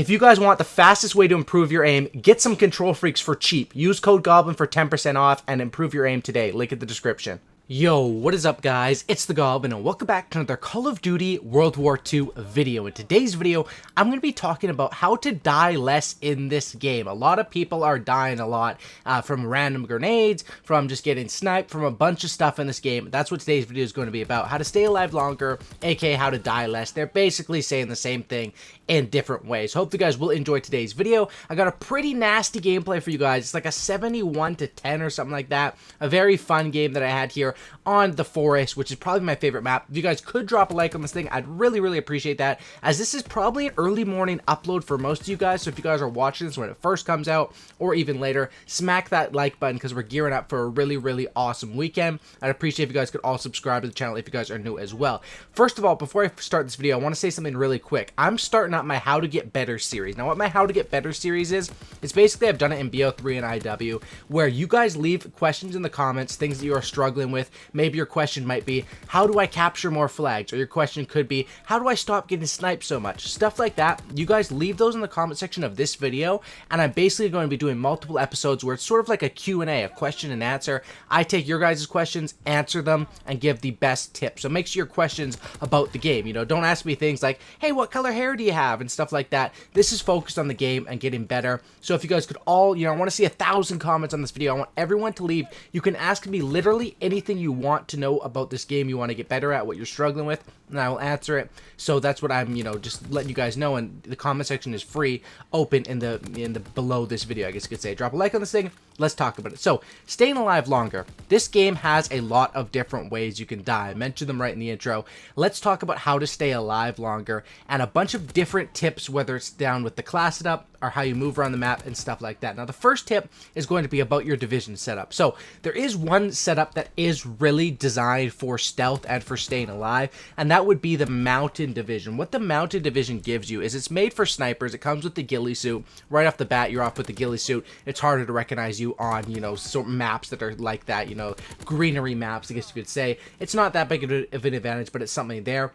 If you guys want the fastest way to improve your aim, get some Control Freaks for cheap. Use code GOBLIN for 10% off and improve your aim today. Link in the description. Yo, what is up guys? It's the Goblin and welcome back to another Call of Duty World War II video. In today's video, I'm going to be talking about how to die less in this game. A lot of people are dying a lot from random grenades, from just getting sniped, from a bunch of stuff in this game. That's what today's video is going to be about. How to stay alive longer, aka how to die less. They're basically saying the same thing in different ways. Hope you guys will enjoy today's video. I got a pretty nasty gameplay for you guys. It's like a 71-10 or something like that. A very fun game that I had here on the Forest, which is probably my favorite map. If you guys could drop a like on this thing, I'd really appreciate that, as this is probably an early morning upload for most of you guys. So if you guys are watching this when it first comes out or even later, smack that like button because we're gearing up for a really awesome weekend. I'd appreciate if you guys could all subscribe to the channel if you guys are new as well. First of all, before I start this video, I want to say something really quick. I'm starting out my How to Get Better series. Now what my How to Get Better series is basically, I've done it in BO3 and IW, where you guys leave questions in the comments, things that you are struggling with. Maybe your question might be, how do I capture more flags? Or your question could be, how do I stop getting sniped so much? Stuff like that. You guys leave those in the comment section of this video, and I'm basically going to be doing multiple episodes where it's sort of like a Q&A, a question and answer. I take your guys' questions, answer them, and give the best tips. So make sure your questions about the game, you know, don't ask me things like, hey, what color hair do you have? And stuff like that. This is focused on the game and getting better. So if you guys could all, you know, I want to see 1,000 comments on this video. I want everyone to leave. You can ask me literally anything you want to know about this game you want to get better at, what you're struggling with, and I will answer it. So that's what I'm, you know, just letting you guys know. And the comment section is free, open in the below this video, I guess you could say. Drop a like on this thing. Let's talk about it. So, staying alive longer. This game has a lot of different ways you can die. I mentioned them right in the intro. Let's talk about how to stay alive longer and a bunch of different tips, whether it's down with the class setup or how you move around the map and stuff like that. Now, the first tip is going to be about your division setup. So, there is one setup that is really designed for stealth and for staying alive, and that would be the Mountain Division. What the Mountain Division gives you is it's made for snipers. It comes with the ghillie suit. Right off the bat, you're off with the ghillie suit. It's harder to recognize you on, you know, sort of maps that are like that, you know, greenery maps, I guess you could say. It's not that big of an advantage, but it's something there.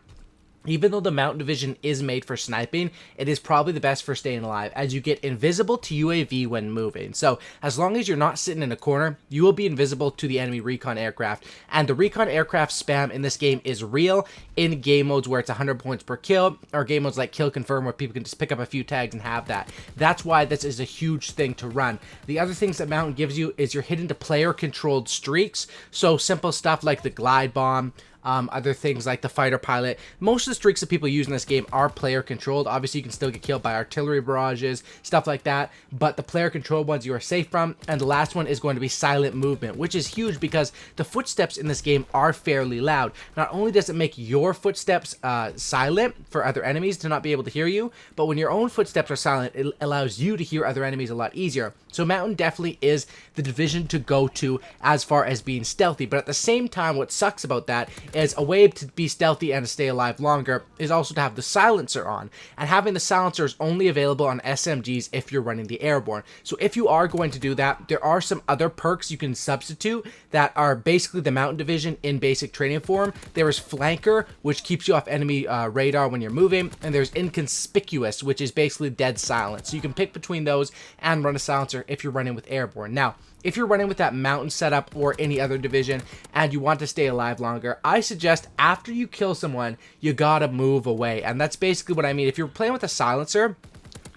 Even though the Mountain Division is made for sniping, it is probably the best for staying alive, as you get invisible to UAV when moving. So, as long as you're not sitting in a corner, you will be invisible to the enemy recon aircraft. And the recon aircraft spam in this game is real in game modes where it's 100 points per kill, or game modes like Kill Confirm where people can just pick up a few tags and have that. That's why this is a huge thing to run. The other things that Mountain gives you is you're hidden to player-controlled streaks. So, simple stuff like the Glide Bomb, other things like the fighter pilot. Most of the streaks that people use in this game are player controlled. Obviously, you can still get killed by artillery barrages, stuff like that, but the player controlled ones you are safe from. And the last one is going to be silent movement, which is huge because the footsteps in this game are fairly loud. Not only does it make your footsteps silent for other enemies to not be able to hear you, but when your own footsteps are silent, it allows you to hear other enemies a lot easier. So Mountain definitely is the division to go to as far as being stealthy, but at the same time, what sucks about that is a way to be stealthy and to stay alive longer is also to have the silencer on, and having the silencer is only available on SMGs if you're running the airborne. So if you are going to do that, there are some other perks you can substitute that are basically the Mountain Division in basic training form. There is Flanker, which keeps you off enemy radar when you're moving, and there's Inconspicuous, which is basically dead silent. So you can pick between those and run a silencer if you're running with airborne. Now, if you're running with that Mountain setup or any other division and you want to stay alive longer, I suggest after you kill someone, you gotta move away. And that's basically what I mean. If you're playing with a silencer,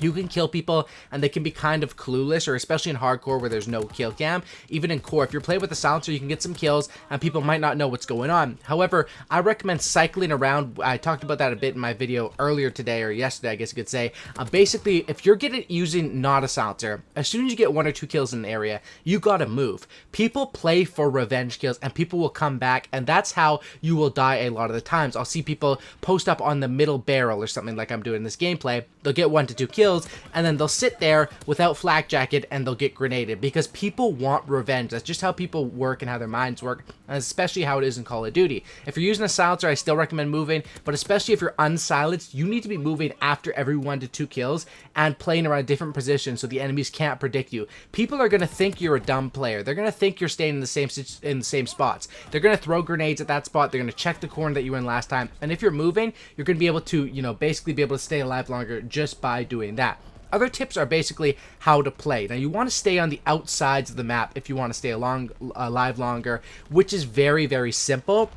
you can kill people and they can be kind of clueless, or especially in hardcore where there's no kill cam. Even in core, if you're playing with a silencer, you can get some kills and people might not know what's going on. However, I recommend cycling around. I talked about that a bit in my video earlier today, or yesterday, I guess you could say. Basically, if you're using not a silencer, as soon as you get 1 or 2 kills in an area, you gotta move. People play for revenge kills and people will come back, and that's how you will die a lot of the times. I'll see people post up on the middle barrel or something like I'm doing in this gameplay. They'll get 1 to 2 kills, and then they'll sit there without flak jacket and they'll get grenaded because people want revenge. That's just how people work and how their minds work, and especially how it is in Call of Duty. If you're using a silencer, I still recommend moving, but especially if you're unsilenced, you need to be moving after every 1 to 2 kills and playing around different positions so the enemies can't predict you. People are going to think you're a dumb player. They're going to think you're staying in the same spots. They're going to throw grenades at that spot. They're going to check the corner that you were in last time, and if you're moving, you're going to be able to, you know, basically be able to stay alive longer just by doing that. Other tips are basically how to play. Now, you want to stay on the outsides of the map if you want to stay alive longer, which is very, very simple.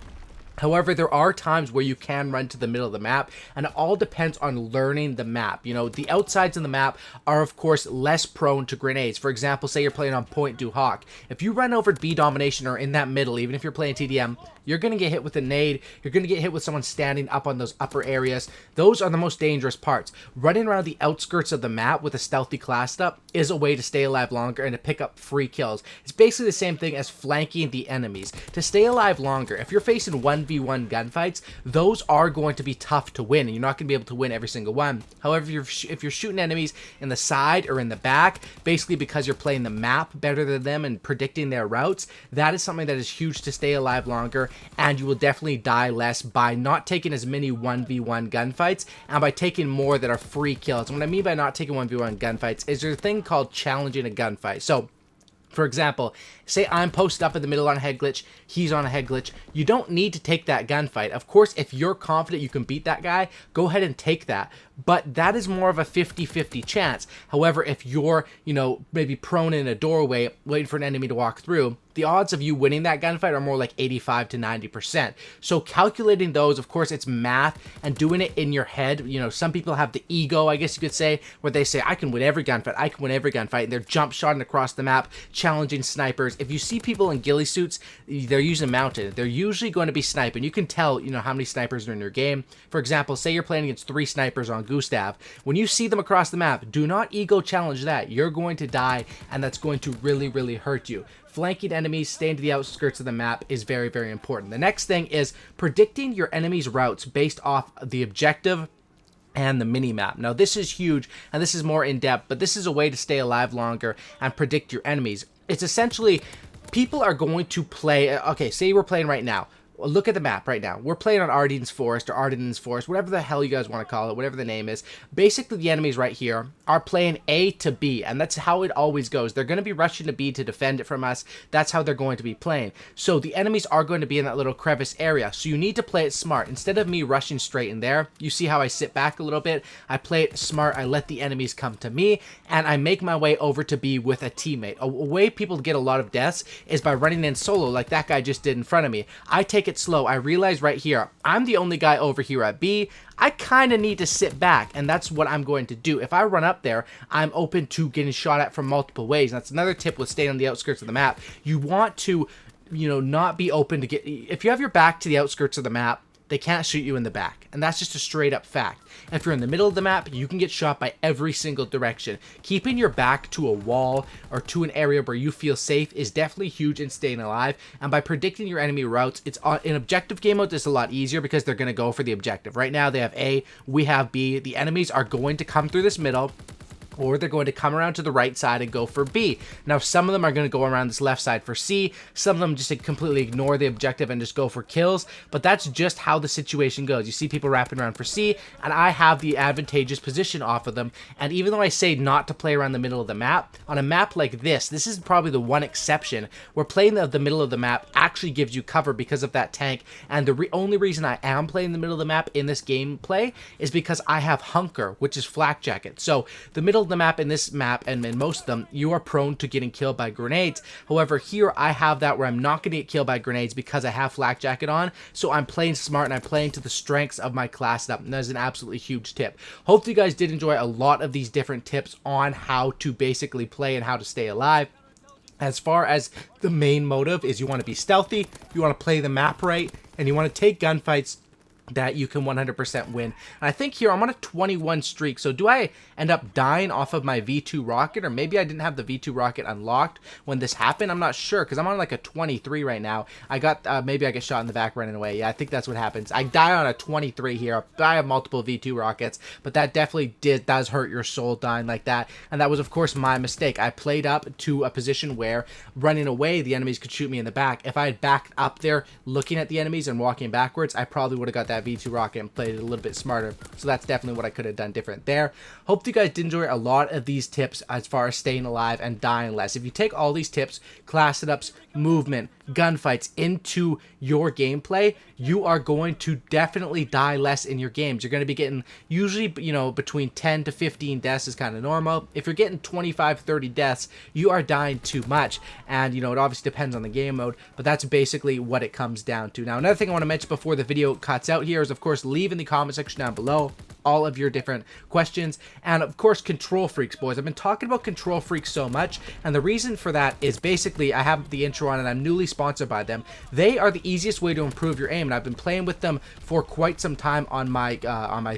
However, there are times where you can run to the middle of the map, and it all depends on learning the map. You know, the outsides of the map are, of course, less prone to grenades. For example, say you're playing on Point Du Hoc. If you run over B domination or in that middle, even if you're playing TDM, you're going to get hit with a nade. You're going to get hit with someone standing up on those upper areas. Those are the most dangerous parts. Running around the outskirts of the map with a stealthy class up is a way to stay alive longer and to pick up free kills. It's basically the same thing as flanking the enemies. To stay alive longer, if you're facing 1v1 gunfights, those are going to be tough to win, and you're not going to be able to win every single one. However, if you're shooting enemies in the side or in the back, basically because you're playing the map better than them and predicting their routes, that is something that is huge to stay alive longer, and you will definitely die less by not taking as many 1v1 gunfights and by taking more that are free kills. And what I mean by not taking 1v1 gunfights is there's a thing called challenging a gunfight. So, for example, say I'm posted up in the middle on a head glitch, he's on a head glitch. You don't need to take that gunfight. Of course, if you're confident you can beat that guy, go ahead and take that. But that is more of a 50-50 chance. However, if you're, you know, maybe prone in a doorway, waiting for an enemy to walk through, the odds of you winning that gunfight are more like 85 to 90%. So calculating those, of course, it's math and doing it in your head. You know, some people have the ego, I guess you could say, where they say, I can win every gunfight, I can win every gunfight, and they're jump shotting across the map, challenging snipers. If you see people in ghillie suits, they're usually mounted. They're usually going to be sniping. You can tell, you know, how many snipers are in your game. For example, say you're playing against 3 snipers on Gustav. When you see them across the map, do not ego challenge that. You're going to die, and that's going to really, really hurt you. Flanking enemies, staying to the outskirts of the map is very, very important. The next thing is predicting your enemy's routes based off the objective and the mini-map. Now, this is huge, and this is more in-depth, but this is a way to stay alive longer and predict your enemies. It's essentially, people are going to play, okay, say we're playing right now. Look at the map right now. We're playing on Arden's Forest or Arden's Forest, whatever the hell you guys want to call it, whatever the name is. Basically, the enemies right here are playing A to B, and that's how it always goes. They're going to be rushing to B to defend it from us. That's how they're going to be playing. So the enemies are going to be in that little crevice area. So you need to play it smart. Instead of me rushing straight in there, you see how I sit back a little bit? I play it smart. I let the enemies come to me, and I make my way over to B with a teammate. A way people get a lot of deaths is by running in solo like that guy just did in front of me. I take it slow. I realize right here, I'm the only guy over here at B. I kind of need to sit back, and that's what I'm going to do. If I run up there, I'm open to getting shot at from multiple ways. And that's another tip with staying on the outskirts of the map. You want to, you know, not be open to get... If you have your back to the outskirts of the map, they can't shoot you in the back. And that's just a straight up fact. If you're in the middle of the map, you can get shot by every single direction. Keeping your back to a wall or to an area where you feel safe is definitely huge in staying alive. And by predicting your enemy routes, it's in objective game mode, it's a lot easier because they're going to go for the objective. Right now, they have A, we have B. The enemies are going to come through this middle, or they're going to come around to the right side and go for B. Now, some of them are going to go around this left side for C. Some of them just completely ignore the objective and just go for kills. But that's just how the situation goes. You see people wrapping around for C, and I have the advantageous position off of them. And even though I say not to play around the middle of the map, on a map like this is probably the one exception where playing the middle of the map actually gives you cover because of that tank. And the only reason I am playing the middle of the map in this gameplay is because I have Hunker, which is flak jacket. So the middle of the map in this map and in most of them, you are prone to getting killed by grenades. However, here I have that where I'm not going to get killed by grenades because I have flak jacket on. So I'm playing smart and I'm playing to the strengths of my class up. And that is an absolutely huge tip. Hopefully you guys did enjoy a lot of these different tips on how to basically play and how to stay alive. As far as the main motive is, you want to be stealthy, you want to play the map right, and you want to take gunfights that you can 100% win. And I think here I'm on a 21 streak. So do I end up dying off of my V2 rocket, or maybe I didn't have the V2 rocket unlocked when this happened? I'm not sure, because I'm on like a 23 right now. I got maybe I get shot in the back running away. Yeah, I think that's what happens. I die on a 23 here. I have multiple V2 rockets, but that definitely does hurt your soul dying like that. And that was of course my mistake. I played up to a position where running away the enemies could shoot me in the back. If I had backed up there looking at the enemies and walking backwards, I probably would have got that V2 rocket and played it a little bit smarter. So that's definitely what I could have done different there. Hope you guys did enjoy a lot of these tips as far as staying alive and dying less. If you take all these tips, class setups, movement, gunfights into your gameplay, you are going to definitely die less in your games. You're going to be getting usually, you know, between 10 to 15 deaths is kind of normal. If you're getting 25, 30 deaths, you are dying too much. And, you know, it obviously depends on the game mode, but that's basically what it comes down to. Now, another thing I want to mention before the video cuts out here is, of course, leave in the comment section down below all of your different questions, and of course control freaks, boys. I've been talking about control freaks so much, and the reason for that is basically I have the intro on and I'm newly sponsored by them. They are the easiest way to improve your aim, and I've been playing with them for quite some time on my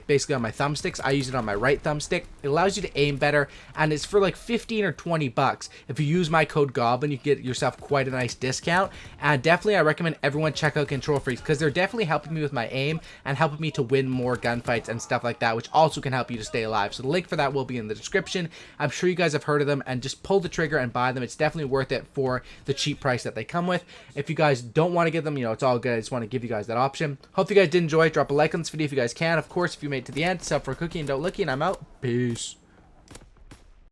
basically on my thumbsticks. I use it on my right thumbstick. It allows you to aim better, and it's for like 15 or 20 bucks. If you use my code Goblin, you can get yourself quite a nice discount. And definitely I recommend everyone check out Control Freaks, because they're definitely helping me with my aim and helping me to win more gunfights and stuff like that, which also can help you to stay alive. So the link for that will be in the description. I'm sure you guys have heard of them, and just pull the trigger and buy them. It's definitely worth it for the cheap price that they come with. If you guys don't want to get them, you know, it's all good. I just want to give you guys that option. Hope you guys did enjoy. Drop a like on this video if you guys can. Of course, if you made it to the end, sub for a cookie and don't lookie, and I'm out. Peace.